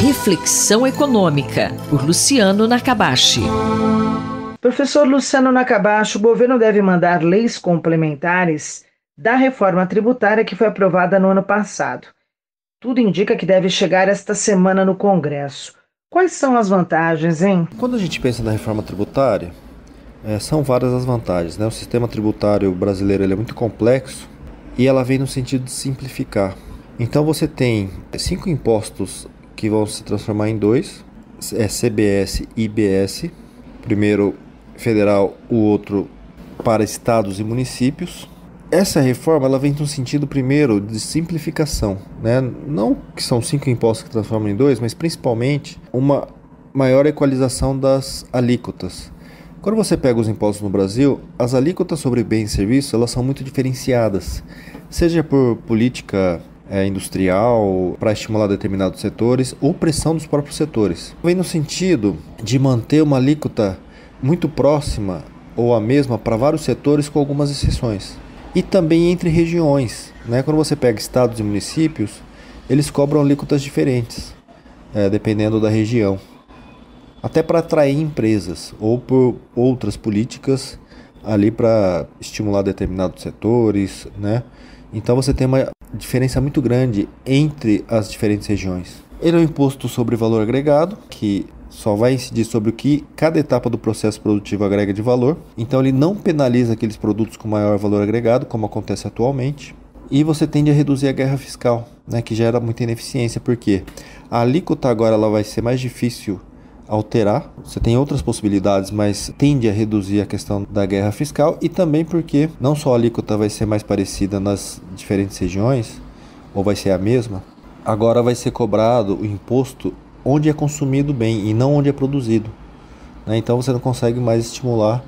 Reflexão Econômica, por Luciano Nakabashi. Professor Luciano Nakabashi, o governo deve mandar leis complementares da reforma tributária que foi aprovada no ano passado. Tudo indica que deve chegar esta semana no Congresso. Quais são as vantagens, hein? Quando a gente pensa na reforma tributária, são várias as vantagens, né? O sistema tributário brasileiro ele é muito complexo e ela vem no sentido de simplificar. Então você tem 5 impostos que vão se transformar em 2, CBS e IBS, primeiro federal, o outro para estados e municípios. Essa reforma ela vem no sentido primeiro de simplificação, né? Não que são 5 impostos que transformam em 2, mas principalmente uma maior equalização das alíquotas. Quando você pega os impostos no Brasil, as alíquotas sobre bens e serviços elas são muito diferenciadas, seja por política industrial, para estimular determinados setores ou pressão dos próprios setores. Vem no sentido de manter uma alíquota muito próxima ou a mesma para vários setores com algumas exceções. E também entre regiões, né? Quando você pega estados e municípios, eles cobram alíquotas diferentes, dependendo da região. Até para atrair empresas ou por outras políticas ali para estimular determinados setores, né? Então você tem uma diferença muito grande entre as diferentes regiões. Ele é um imposto sobre valor agregado, que só vai incidir sobre o que cada etapa do processo produtivo agrega de valor. Então ele não penaliza aqueles produtos com maior valor agregado, como acontece atualmente. E você tende a reduzir a guerra fiscal, né, que gera muita ineficiência, porque a alíquota agora ela vai ser mais difícil alterar. Você tem outras possibilidades, mas tende a reduzir a questão da guerra fiscal, e também porque não só a alíquota vai ser mais parecida nas diferentes regiões, ou vai ser a mesma, agora vai ser cobrado o imposto onde é consumido o bem e não onde é produzido, né? Então você não consegue mais estimular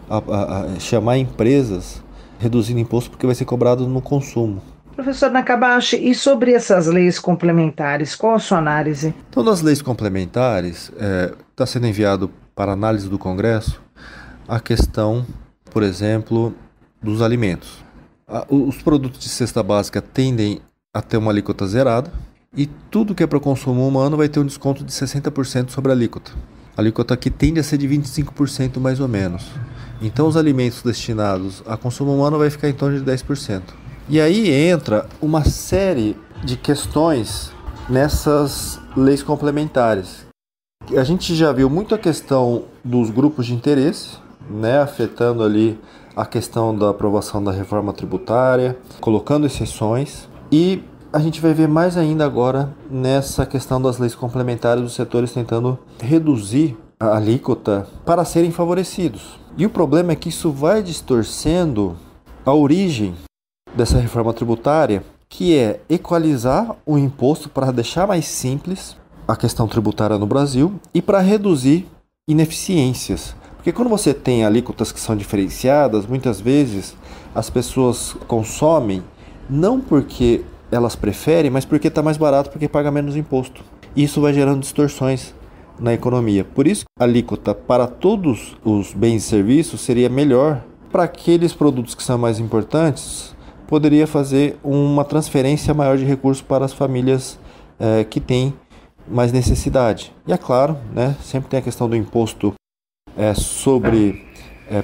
a chamar empresas reduzindo imposto, porque vai ser cobrado no consumo. Professor Nakabashi, e sobre essas leis complementares, qual a sua análise? Então, nas leis complementares, está sendo enviado para análise do Congresso a questão, por exemplo, dos alimentos. Os produtos de cesta básica tendem a ter uma alíquota zerada, e tudo que é para o consumo humano vai ter um desconto de 60% sobre a alíquota. A alíquota aqui tende a ser de 25% mais ou menos. Então os alimentos destinados a consumo humano vai ficar em torno de 10%. E aí entra uma série de questões nessas leis complementares. A gente já viu muito a questão dos grupos de interesse, né, afetando ali a questão da aprovação da reforma tributária, colocando exceções, e a gente vai ver mais ainda agora nessa questão das leis complementares dos setores tentando reduzir a alíquota para serem favorecidos. E o problema é que isso vai distorcendo a origem dessa reforma tributária, que é equalizar o imposto para deixar mais simples a questão tributária no Brasil e para reduzir ineficiências. Porque quando você tem alíquotas que são diferenciadas, muitas vezes as pessoas consomem não porque elas preferem, mas porque está mais barato, porque paga menos imposto. Isso vai gerando distorções na economia. Por isso, a alíquota para todos os bens e serviços seria melhor. Para aqueles produtos que são mais importantes, poderia fazer uma transferência maior de recursos para as famílias que têm mais necessidade. E é claro, né, sempre tem a questão do imposto sobre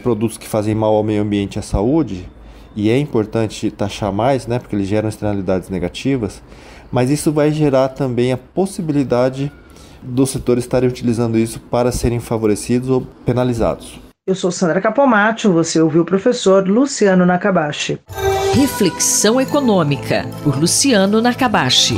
produtos que fazem mal ao meio ambiente e à saúde, e é importante taxar mais, né, porque eles geram externalidades negativas, mas isso vai gerar também a possibilidade dos setores estarem utilizando isso para serem favorecidos ou penalizados. Eu sou Sandra Capomatto, você ouviu o professor Luciano Nakabashi. Reflexão Econômica, por Luciano Nakabashi.